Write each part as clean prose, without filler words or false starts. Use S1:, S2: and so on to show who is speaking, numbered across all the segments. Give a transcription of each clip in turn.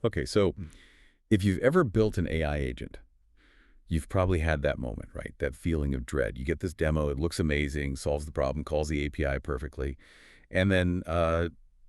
S1: Okay, so if you've ever built an AI agent, you've probably had that moment, right? That feeling of dread. You get this demo, it looks amazing, solves the problem, calls the API perfectly, and then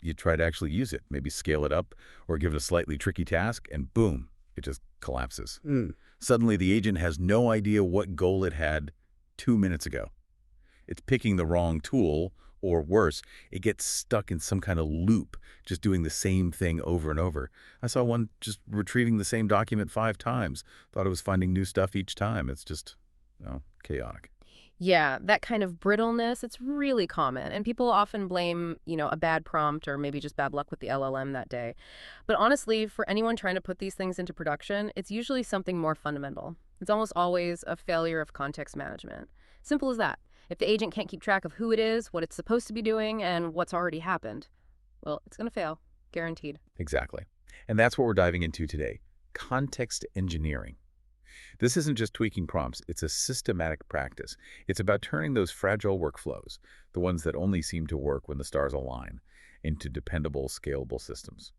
S1: you try to actually use it, maybe scale it up or give it a slightly tricky task, and boom, it just collapses.
S2: Mm.
S1: Suddenly, the agent has no idea what goal it had 2 minutes ago. It's picking the wrong tool, or worse, it gets stuck in some kind of loop, just doing the same thing over and over. I saw one just retrieving the same document 5 times, thought it was finding new stuff each time. It's just, chaotic.
S3: Yeah, that kind of brittleness, it's really common. And people often blame, a bad prompt or maybe just bad luck with the LLM that day. But honestly, for anyone trying to put these things into production, it's usually something more fundamental. It's almost always a failure of context management. Simple as that. If the agent can't keep track of who it is, what it's supposed to be doing, and what's already happened, well, it's going to fail. Guaranteed.
S1: Exactly. And that's what we're diving into today, context engineering. This isn't just tweaking prompts, it's a systematic practice. It's about turning those fragile workflows, the ones that only seem to work when the stars align, into dependable, scalable systems.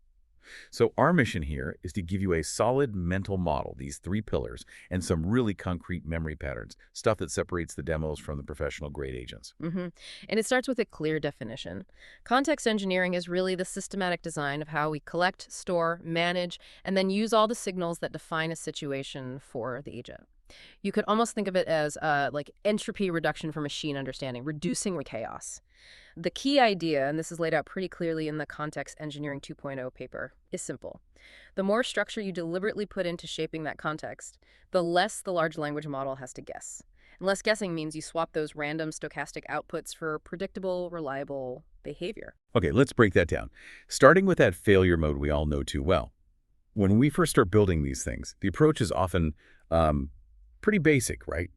S1: So our mission here is to give you a solid mental model, these 3 pillars, and some really concrete memory patterns, stuff that separates the demos from the professional-grade agents.
S3: And it starts with a clear definition. Context engineering is really the systematic design of how we collect, store, manage, and then use all the signals that define a situation for the agent. You could almost think of it as like entropy reduction for machine understanding, reducing the chaos. The key idea, and this is laid out pretty clearly in the Context Engineering 2.0 paper, is simple. The more structure you deliberately put into shaping that context, the less the large language model has to guess. And less guessing means you swap those random stochastic outputs for predictable, reliable behavior.
S1: Okay, let's break that down. Starting with that failure mode we all know too well. When we first start building these things, the approach is often pretty basic, right?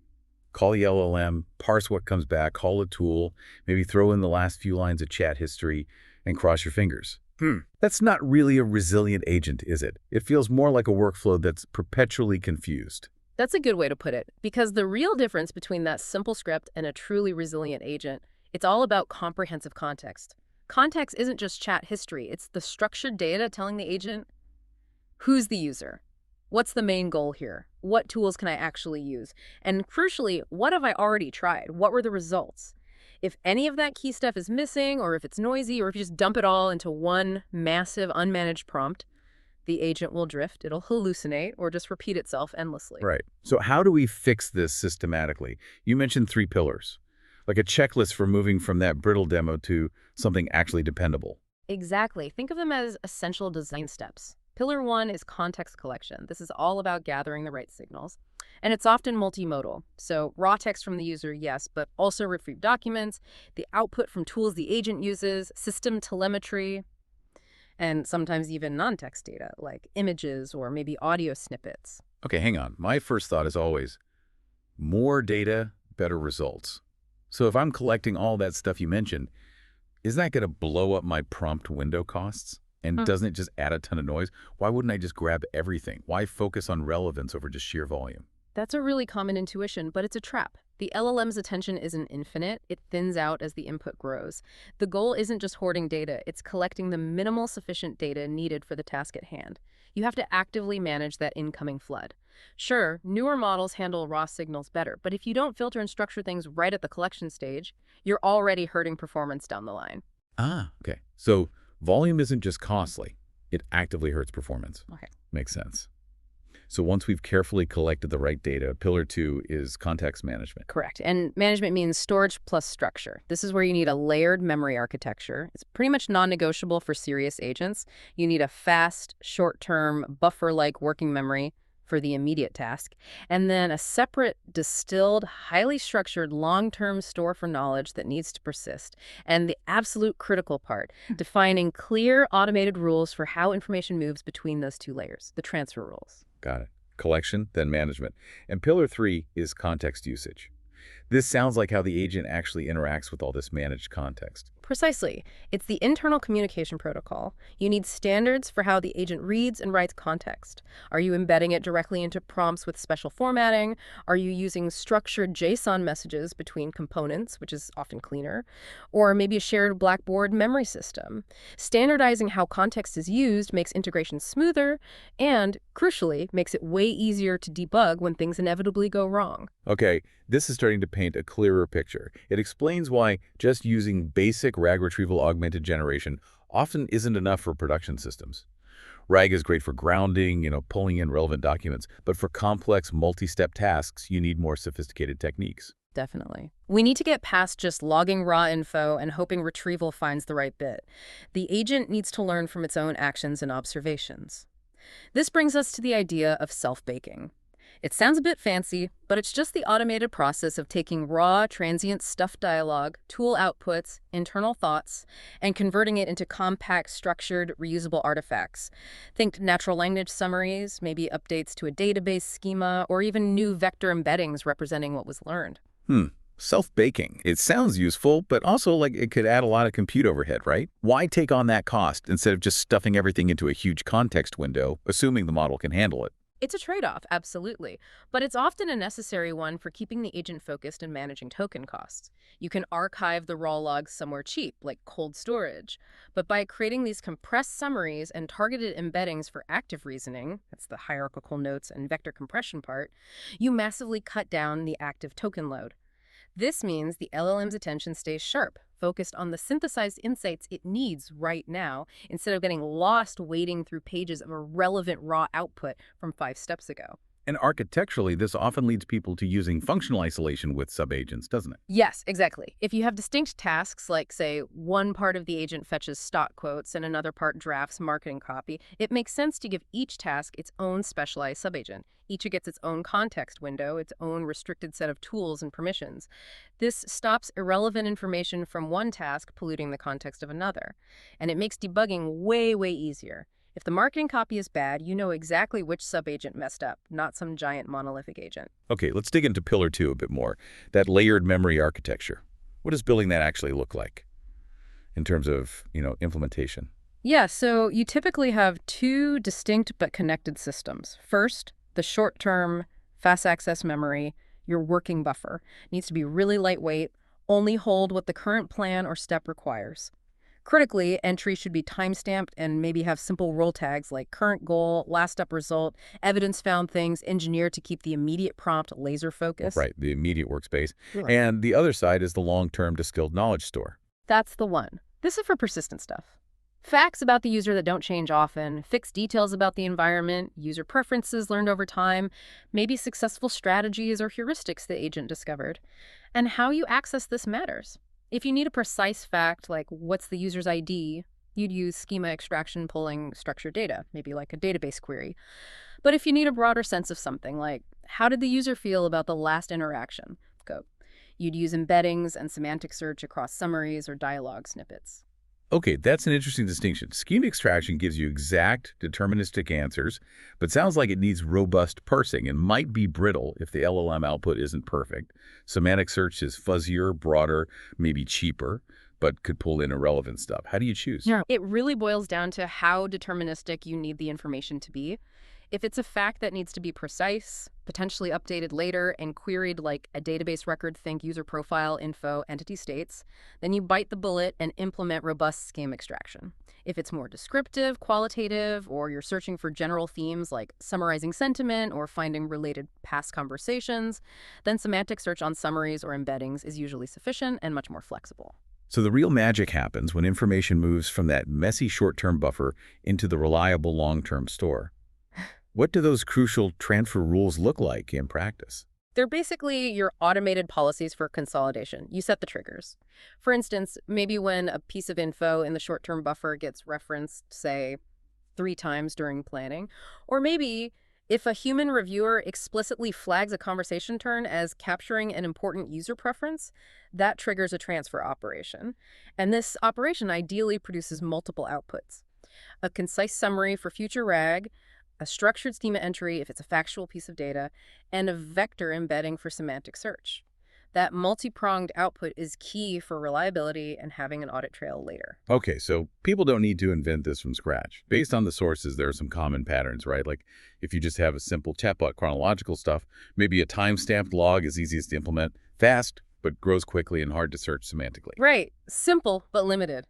S1: Call the LLM, parse what comes back, call a tool, maybe throw in the last few lines of chat history, and cross your fingers. That's not really a resilient agent, is it? It feels more like a workflow that's perpetually confused.
S3: That's a good way to put it, because the real difference between that simple script and a truly resilient agent, it's all about comprehensive context. Context isn't just chat history, it's the structured data telling the agent who's the user. What's the main goal here? What tools can I actually use? And crucially, what have I already tried? What were the results? If any of that key stuff is missing, or if it's noisy, or if you just dump it all into one massive unmanaged prompt, the agent will drift, it'll hallucinate, or just repeat itself endlessly.
S1: Right. So how do we fix this systematically? You mentioned 3 pillars, like a checklist for moving from that brittle demo to something actually dependable.
S3: Exactly. Think of them as essential design steps. Pillar 1 is context collection. This is all about gathering the right signals. And it's often multimodal. So raw text from the user, yes, but also retrieved documents, the output from tools the agent uses, system telemetry, and sometimes even non-text data like images or maybe audio snippets.
S1: Okay, hang on. My first thought is always, more data, better results. So if I'm collecting all that stuff you mentioned, isn't that going to blow up my prompt window costs? And doesn't it just add a ton of noise? Why wouldn't I just grab everything? Why focus on relevance over just sheer volume?
S3: That's a really common intuition, but it's a trap. The LLM's attention isn't infinite. It thins out as the input grows. The goal isn't just hoarding data. It's collecting the minimal sufficient data needed for the task at hand. You have to actively manage that incoming flood. Sure, newer models handle raw signals better, but if you don't filter and structure things right at the collection stage, you're already hurting performance down the line.
S1: Okay. So volume isn't just costly. It actively hurts performance.
S3: Okay.
S1: Makes sense. So once we've carefully collected the right data, pillar 2 is context management.
S3: Correct. And management means storage plus structure. This is where you need a layered memory architecture. It's pretty much non-negotiable for serious agents. You need a fast, short-term, buffer-like working memory for the immediate task, and then a separate, distilled, highly structured, long-term store for knowledge that needs to persist. And the absolute critical part, defining clear, automated rules for how information moves between those 2 layers, the transfer rules.
S1: Got it. Collection, then management. And pillar 3 is context usage. This sounds like how the agent actually interacts with all this managed context.
S3: Precisely. It's the internal communication protocol. You need standards for how the agent reads and writes context. Are you embedding it directly into prompts with special formatting? Are you using structured JSON messages between components, which is often cleaner? Or maybe a shared blackboard memory system? Standardizing how context is used makes integration smoother and, crucially, makes it way easier to debug when things inevitably go wrong.
S1: Okay, this is starting to paint a clearer picture. It explains why just using basic RAG retrieval augmented generation often isn't enough for production systems. RAG is great for grounding, pulling in relevant documents, but for complex multi-step tasks, you need more sophisticated techniques.
S3: Definitely. We need to get past just logging raw info and hoping retrieval finds the right bit. The agent needs to learn from its own actions and observations. This brings us to the idea of self-baking. It sounds a bit fancy, but it's just the automated process of taking raw, transient stuffed dialogue, tool outputs, internal thoughts, and converting it into compact, structured, reusable artifacts. Think natural language summaries, maybe updates to a database schema, or even new vector embeddings representing what was learned.
S1: Self-baking. It sounds useful, but also like it could add a lot of compute overhead, right? Why take on that cost instead of just stuffing everything into a huge context window, assuming the model can handle it?
S3: It's a trade-off, absolutely, but it's often a necessary one for keeping the agent focused and managing token costs. You can archive the raw logs somewhere cheap, like cold storage, but by creating these compressed summaries and targeted embeddings for active reasoning, that's the hierarchical notes and vector compression part, you massively cut down the active token load. This means the LLM's attention stays sharp, focused on the synthesized insights it needs right now, instead of getting lost wading through pages of irrelevant raw output from 5 steps ago.
S1: And architecturally, this often leads people to using functional isolation with subagents, doesn't it?
S3: Yes, exactly. If you have distinct tasks, like, say, one part of the agent fetches stock quotes and another part drafts marketing copy, it makes sense to give each task its own specialized subagent. Each gets its own context window, its own restricted set of tools and permissions. This stops irrelevant information from one task polluting the context of another. And it makes debugging way, way easier. If the marketing copy is bad, you know exactly which subagent messed up, not some giant monolithic agent.
S1: Okay, let's dig into Pillar 2 a bit more. That layered memory architecture. What does building that actually look like in terms of, implementation?
S3: Yeah, so you typically have two distinct but connected systems. First, the short-term fast access memory, your working buffer, needs to be really lightweight, only hold what the current plan or step requires. Critically, entries should be timestamped and maybe have simple role tags like current goal, last up result, evidence found things, engineered to keep the immediate prompt laser focused.
S1: Right, the immediate workspace.
S3: Sure.
S1: And the other side is the long-term distilled knowledge store.
S3: That's the one. This is for persistent stuff. Facts about the user that don't change often, fixed details about the environment, user preferences learned over time, maybe successful strategies or heuristics the agent discovered. And how you access this matters. If you need a precise fact, like what's the user's ID, you'd use schema extraction pulling structured data, maybe like a database query. But if you need a broader sense of something, like how did the user feel about the last interaction, go. You'd use embeddings and semantic search across summaries or dialogue snippets.
S1: Okay, that's an interesting distinction. Schema extraction gives you exact, deterministic answers, but sounds like it needs robust parsing and might be brittle if the LLM output isn't perfect. Semantic search is fuzzier, broader, maybe cheaper, but could pull in irrelevant stuff. How do you choose?
S3: Yeah. It really boils down to how deterministic you need the information to be. If it's a fact that needs to be precise, potentially updated later, and queried like a database record, think user profile, info, entity states, then you bite the bullet and implement robust scheme extraction. If it's more descriptive, qualitative, or you're searching for general themes like summarizing sentiment or finding related past conversations, then semantic search on summaries or embeddings is usually sufficient and much more flexible.
S1: So the real magic happens when information moves from that messy short-term buffer into the reliable long-term store. What do those crucial transfer rules look like in practice?
S3: They're basically your automated policies for consolidation. You set the triggers. For instance, maybe when a piece of info in the short-term buffer gets referenced, say, 3 times during planning, or maybe if a human reviewer explicitly flags a conversation turn as capturing an important user preference, that triggers a transfer operation. And this operation ideally produces multiple outputs. A concise summary for future RAG, a structured schema entry if it's a factual piece of data, and a vector embedding for semantic search. That multi-pronged output is key for reliability and having an audit trail later.
S1: Okay, so people don't need to invent this from scratch. Based on the sources, there are some common patterns, right? Like if you just have a simple chatbot chronological stuff, maybe a time-stamped log is easiest to implement, fast, but grows quickly and hard to search semantically.
S3: Right. Simple, but limited.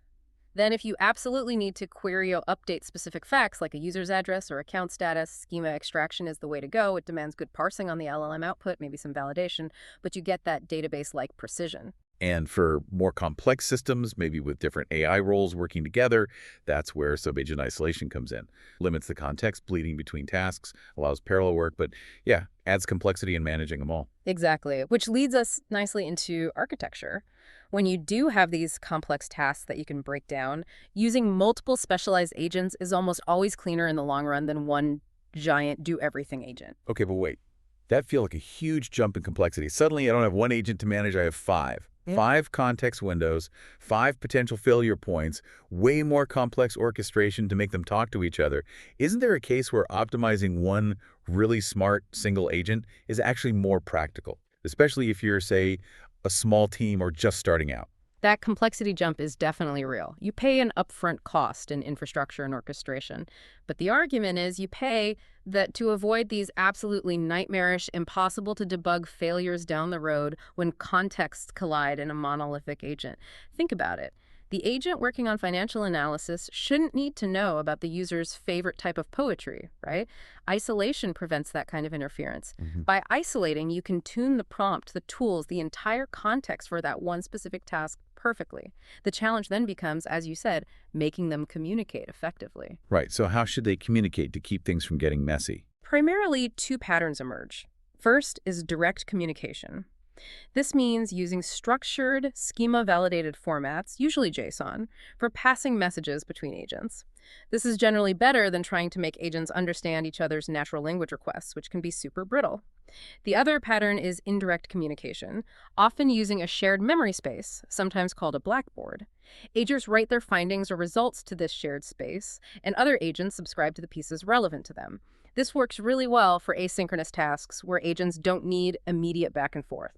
S3: Then if you absolutely need to query or update specific facts like a user's address or account status, schema extraction is the way to go. It demands good parsing on the LLM output, maybe some validation, but you get that database-like precision.
S1: And for more complex systems, maybe with different AI roles working together, that's where subagent isolation comes in. Limits the context bleeding between tasks, allows parallel work, but yeah, adds complexity in managing them all.
S3: Exactly, which leads us nicely into architecture. When you do have these complex tasks that you can break down, using multiple specialized agents is almost always cleaner in the long run than one giant do-everything agent.
S1: Okay, but wait. That feels like a huge jump in complexity. Suddenly, I don't have one agent to manage, I have five.
S3: Yeah.
S1: 5 context windows, 5 potential failure points, way more complex orchestration to make them talk to each other. Isn't there a case where optimizing one really smart single agent is actually more practical, especially if you're, say, a small team or just starting out?
S3: That complexity jump is definitely real. You pay an upfront cost in infrastructure and orchestration. But the argument is you pay that to avoid these absolutely nightmarish, impossible to debug failures down the road when contexts collide in a monolithic agent. Think about it. The agent working on financial analysis shouldn't need to know about the user's favorite type of poetry, right? Isolation prevents that kind of interference. By isolating, you can tune the prompt, the tools, the entire context for that one specific task perfectly. The challenge then becomes, as you said, making them communicate effectively.
S1: Right, so how should they communicate to keep things from getting messy?
S3: Primarily, two patterns emerge. First is direct communication. This means using structured, schema-validated formats, usually JSON, for passing messages between agents. This is generally better than trying to make agents understand each other's natural language requests, which can be super brittle. The other pattern is indirect communication, often using a shared memory space, sometimes called a blackboard. Agents write their findings or results to this shared space, and other agents subscribe to the pieces relevant to them. This works really well for asynchronous tasks where agents don't need immediate back and forth.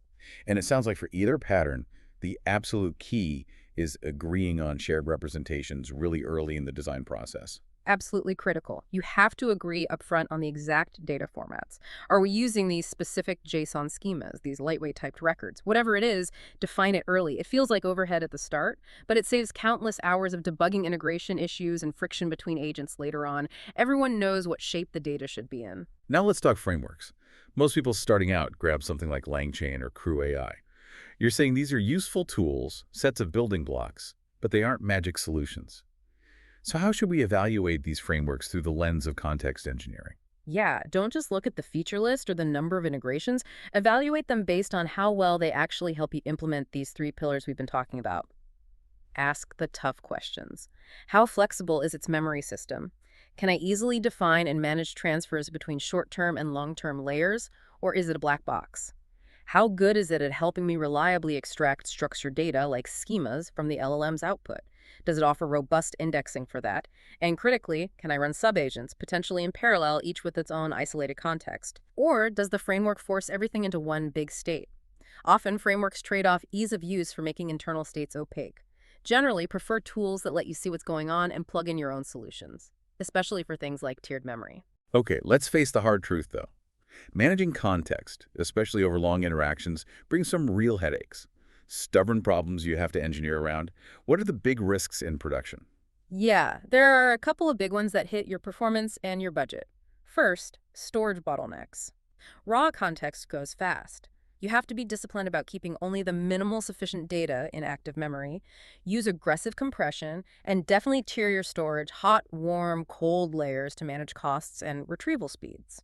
S1: And it sounds like for either pattern, the absolute key is agreeing on shared representations really early in the design process.
S3: Absolutely critical. You have to agree upfront on the exact data formats. Are we using these specific JSON schemas, these lightweight typed records? Whatever it is, define it early. It feels like overhead at the start, but it saves countless hours of debugging integration issues and friction between agents later on. Everyone knows what shape the data should be in.
S1: Now let's talk frameworks. Most people starting out grab something like LangChain or Crew AI. You're saying these are useful tools, sets of building blocks, but they aren't magic solutions. So how should we evaluate these frameworks through the lens of context engineering?
S3: Yeah, don't just look at the feature list or the number of integrations. Evaluate them based on how well they actually help you implement these three pillars we've been talking about. Ask the tough questions. How flexible is its memory system? Can I easily define and manage transfers between short-term and long-term layers, or is it a black box? How good is it at helping me reliably extract structured data like schemas from the LLM's output? Does it offer robust indexing for that? And critically, can I run subagents, potentially in parallel, each with its own isolated context? Or does the framework force everything into one big state? Often, frameworks trade off ease of use for making internal states opaque. Generally, prefer tools that let you see what's going on and plug in your own solutions, especially for things like tiered memory.
S1: Okay, let's face the hard truth, though. Managing context, especially over long interactions, brings some real headaches. Stubborn problems you have to engineer around. What are the big risks in production?
S3: Yeah, there are a couple of big ones that hit your performance and your budget. First, storage bottlenecks. Raw context goes fast. You have to be disciplined about keeping only the minimal sufficient data in active memory, use aggressive compression, and definitely tier your storage hot, warm, cold layers to manage costs and retrieval speeds.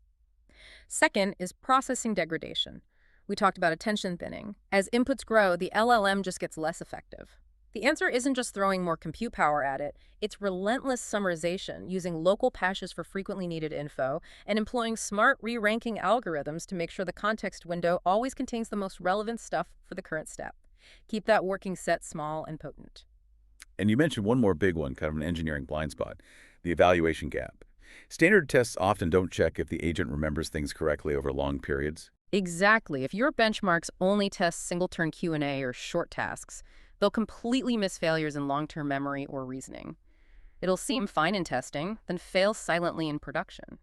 S3: Second is processing degradation. We talked about attention thinning. As inputs grow, the LLM just gets less effective. The answer isn't just throwing more compute power at it, it's relentless summarization, using local caches for frequently needed info, and employing smart re-ranking algorithms to make sure the context window always contains the most relevant stuff for the current step. Keep that working set small and potent.
S1: And you mentioned one more big one, kind of an engineering blind spot, the evaluation gap. Standard tests often don't check if the agent remembers things correctly over long periods.
S3: Exactly. If your benchmarks only test single-turn Q&A or short tasks, they'll completely miss failures in long-term memory or reasoning. It'll seem fine in testing, then fail silently in production.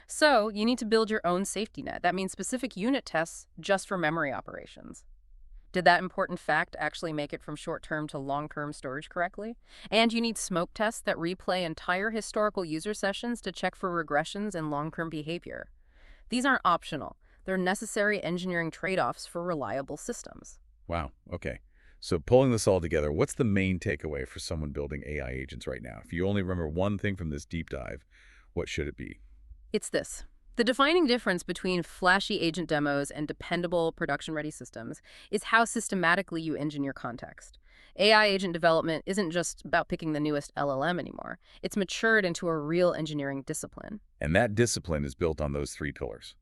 S3: So, you need to build your own safety net. That means specific unit tests just for memory operations. Did that important fact actually make it from short-term to long-term storage correctly? And you need smoke tests that replay entire historical user sessions to check for regressions in long-term behavior. These aren't optional. They're necessary engineering trade-offs for reliable systems.
S1: Wow, okay. So pulling this all together, what's the main takeaway for someone building AI agents right now? If you only remember one thing from this deep dive, what should it be?
S3: It's this. The defining difference between flashy agent demos and dependable production-ready systems is how systematically you engineer context. AI agent development isn't just about picking the newest LLM anymore. It's matured into a real engineering discipline.
S1: And that discipline is built on those three pillars: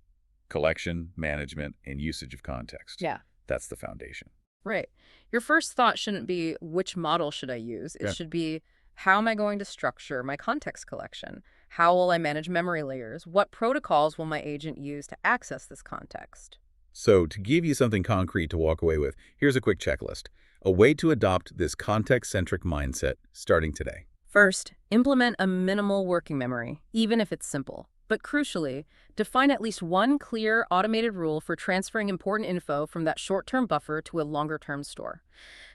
S1: collection, management, and usage of context.
S3: Yeah.
S1: That's the foundation.
S3: Right. Your first thought shouldn't be, which model should I use? It
S1: Yeah.
S3: should be, how am I going to structure my context collection? How will I manage memory layers? What protocols will my agent use to access this context?
S1: So to give you something concrete to walk away with, here's a quick checklist. A way to adopt this context-centric mindset starting today.
S3: First, implement a minimal working memory, even if it's simple. But crucially, define at least one clear, automated rule for transferring important info from that short-term buffer to a longer-term store.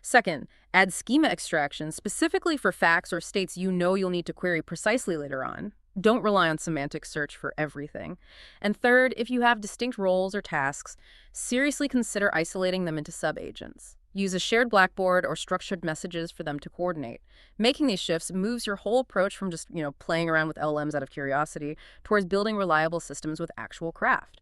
S3: Second, add schema extraction specifically for facts or states you know you'll need to query precisely later on. Don't rely on semantic search for everything. And third, if you have distinct roles or tasks, seriously consider isolating them into subagents. Use a shared blackboard or structured messages for them to coordinate. Making these shifts moves your whole approach from just, playing around with LLMs out of curiosity towards building reliable systems with actual craft.